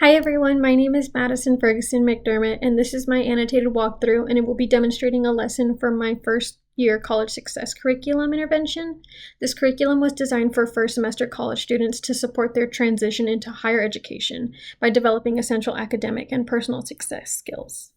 Hi everyone, my name is Madison Ferguson McDermott, and this is my annotated walkthrough, and it will be demonstrating a lesson from my first year college success curriculum intervention. This curriculum was designed for first semester college students to support their transition into higher education by developing essential academic and personal success skills.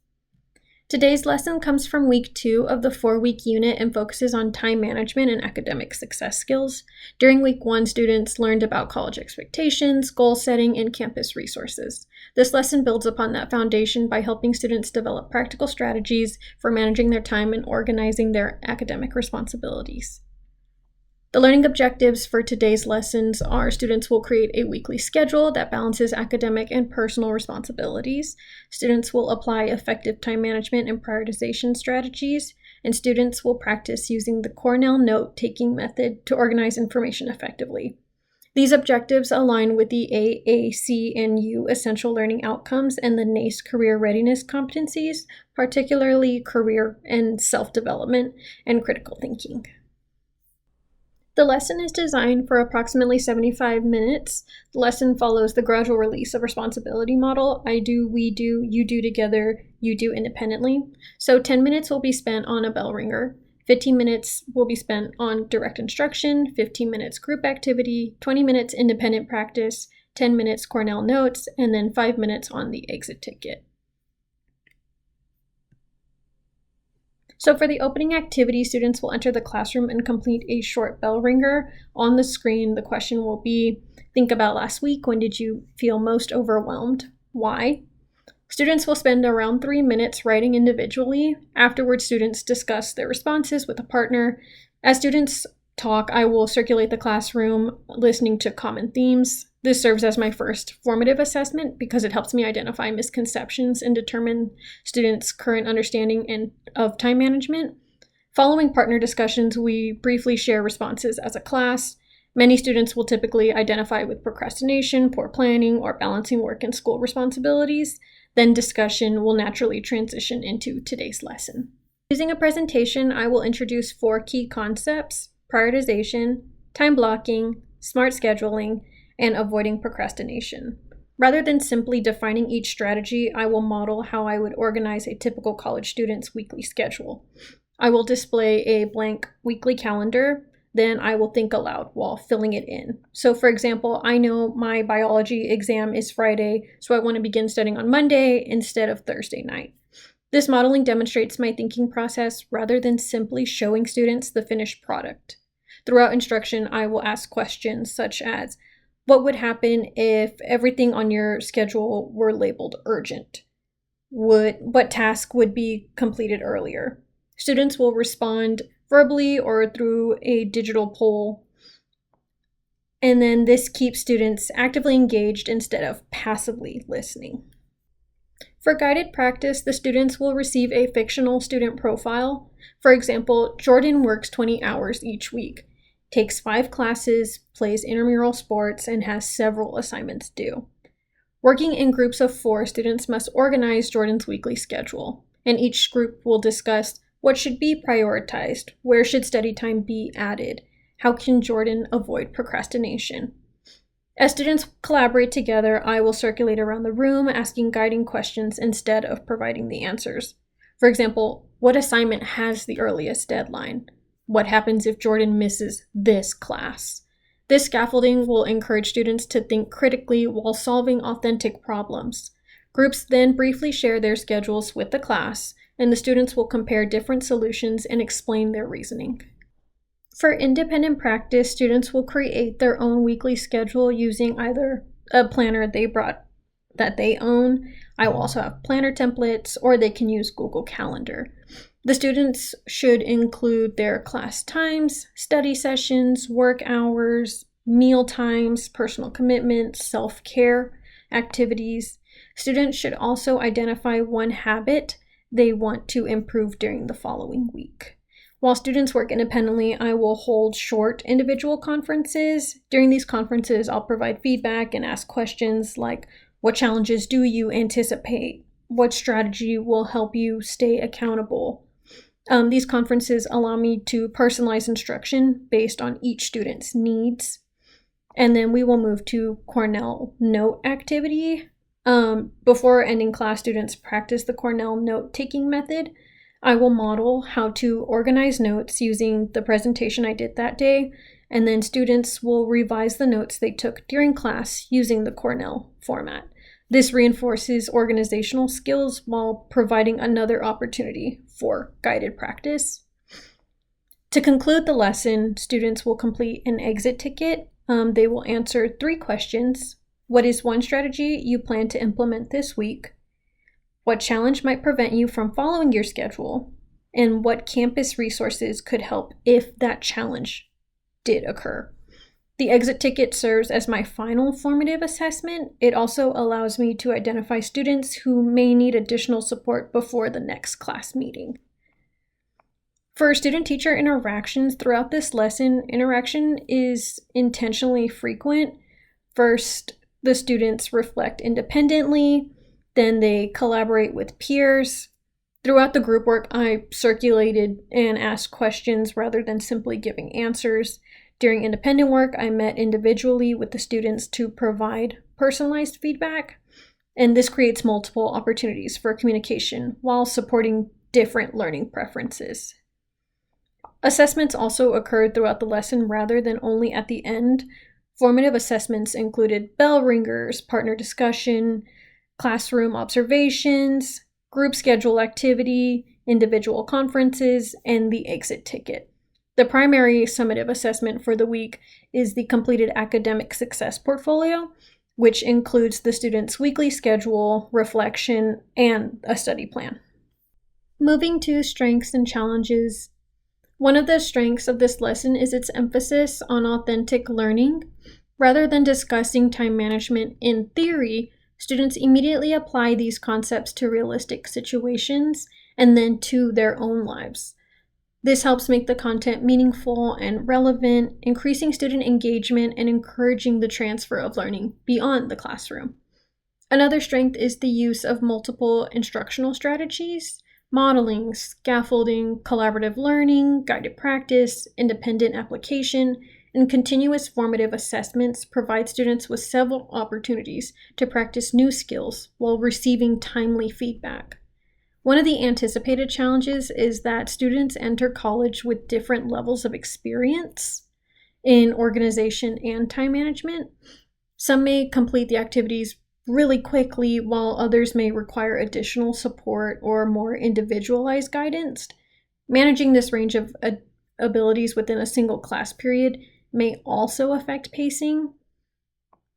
Today's lesson comes from week 2 of the 4-week unit and focuses on time management and academic success skills. During week 1, students learned about college expectations, goal setting, and campus resources. This lesson builds upon that foundation by helping students develop practical strategies for managing their time and organizing their academic responsibilities. The learning objectives for today's lessons are students will create a weekly schedule that balances academic and personal responsibilities. Students will apply effective time management and prioritization strategies, and students will practice using the Cornell note-taking method to organize information effectively. These objectives align with the AAC&U Essential Learning Outcomes and the NACE Career Readiness Competencies, particularly career and self-development and critical thinking. The lesson is designed for approximately 75 minutes. The lesson follows the gradual release of responsibility model. I do, we do, you do together, you do independently. So 10 minutes will be spent on a bell ringer. 15 minutes will be spent on direct instruction, 15 minutes group activity, 20 minutes independent practice, 10 minutes Cornell notes, and then 5 minutes on the exit ticket. So for the opening activity, students will enter the classroom and complete a short bell ringer. On the screen, the question will be, think about last week. When did you feel most overwhelmed? Why? Students will spend around 3 minutes writing individually. Afterwards, students discuss their responses with a partner. As students talk, I will circulate the classroom, listening to common themes. This serves as my first formative assessment because it helps me identify misconceptions and determine students' current understanding of time management. Following partner discussions, we briefly share responses as a class. Many students will typically identify with procrastination, poor planning, or balancing work and school responsibilities. Then discussion will naturally transition into today's lesson. Using a presentation, I will introduce 4 key concepts: prioritization, time blocking, smart scheduling, and avoiding procrastination. Rather than simply defining each strategy, I will model how I would organize a typical college student's weekly schedule. I will display a blank weekly calendar, then I will think aloud while filling it in. So for example, I know my biology exam is Friday, so I want to begin studying on Monday instead of Thursday night. This modeling demonstrates my thinking process rather than simply showing students the finished product. Throughout instruction, I will ask questions such as, what would happen if everything on your schedule were labeled urgent? What task would be completed earlier? Students will respond verbally or through a digital poll. And then this keeps students actively engaged instead of passively listening. For guided practice, the students will receive a fictional student profile. For example, Jordan works 20 hours each week, takes 5 classes, plays intramural sports, and has several assignments due. Working in groups of 4, students must organize Jordan's weekly schedule, and each group will discuss what should be prioritized, where should study time be added, how can Jordan avoid procrastination. As students collaborate together, I will circulate around the room asking guiding questions instead of providing the answers. For example, what assignment has the earliest deadline? What happens if Jordan misses this class? This scaffolding will encourage students to think critically while solving authentic problems. Groups then briefly share their schedules with the class, and the students will compare different solutions and explain their reasoning. For independent practice, students will create their own weekly schedule using either a planner they brought that they own. I will also have planner templates, or they can use Google Calendar. The students should include their class times, study sessions, work hours, meal times, personal commitments, self-care activities. Students should also identify one habit they want to improve during the following week. While students work independently, I will hold short individual conferences. During these conferences, I'll provide feedback and ask questions like, what challenges do you anticipate? What strategy will help you stay accountable? These conferences allow me to personalize instruction based on each student's needs. And then we will move to Cornell note activity. Before ending class, students practice the Cornell note-taking method. I will model how to organize notes using the presentation I did that day, and then students will revise the notes they took during class using the Cornell format. This reinforces organizational skills while providing another opportunity for guided practice. To conclude the lesson, students will complete an exit ticket. They will answer 3 questions. What is one strategy you plan to implement this week? What challenge might prevent you from following your schedule? And what campus resources could help if that challenge did occur? The exit ticket serves as my final formative assessment. It also allows me to identify students who may need additional support before the next class meeting. For student-teacher interactions throughout this lesson, interaction is intentionally frequent. First, the students reflect independently, then they collaborate with peers. Throughout the group work, I circulated and asked questions rather than simply giving answers. During independent work, I met individually with the students to provide personalized feedback, and this creates multiple opportunities for communication while supporting different learning preferences. Assessments also occurred throughout the lesson rather than only at the end. Formative assessments included bell ringers, partner discussion, classroom observations, group schedule activity, individual conferences, and the exit ticket. The primary summative assessment for the week is the completed academic success portfolio, which includes the student's weekly schedule, reflection, and a study plan. Moving to strengths and challenges. One of the strengths of this lesson is its emphasis on authentic learning. Rather than discussing time management in theory, students immediately apply these concepts to realistic situations and then to their own lives. This helps make the content meaningful and relevant, increasing student engagement and encouraging the transfer of learning beyond the classroom. Another strength is the use of multiple instructional strategies. Modeling, scaffolding, collaborative learning, guided practice, independent application, and continuous formative assessments provide students with several opportunities to practice new skills while receiving timely feedback. One of the anticipated challenges is that students enter college with different levels of experience in organization and time management. Some may complete the activities really quickly, while others may require additional support or more individualized guidance. Managing this range of abilities within a single class period may also affect pacing.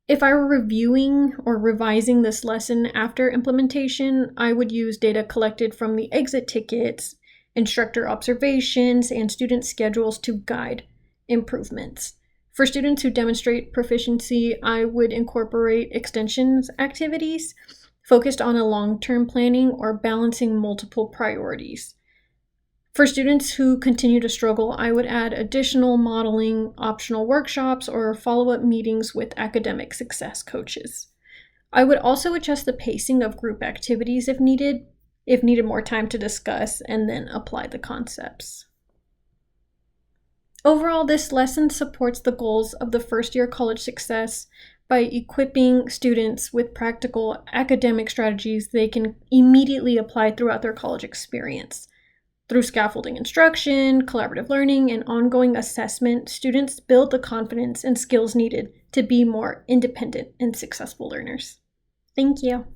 If I were reviewing or revising this lesson after implementation, I would use data collected from the exit tickets, instructor observations, and student schedules to guide improvements. For students who demonstrate proficiency, I would incorporate extensions activities focused on a long-term planning or balancing multiple priorities. For students who continue to struggle, I would add additional modeling, optional workshops, or follow-up meetings with academic success coaches. I would also adjust the pacing of group activities if needed more time to discuss and then apply the concepts. Overall, this lesson supports the goals of the first-year college success by equipping students with practical academic strategies they can immediately apply throughout their college experience. Through scaffolding instruction, collaborative learning, and ongoing assessment, students build the confidence and skills needed to be more independent and successful learners. Thank you.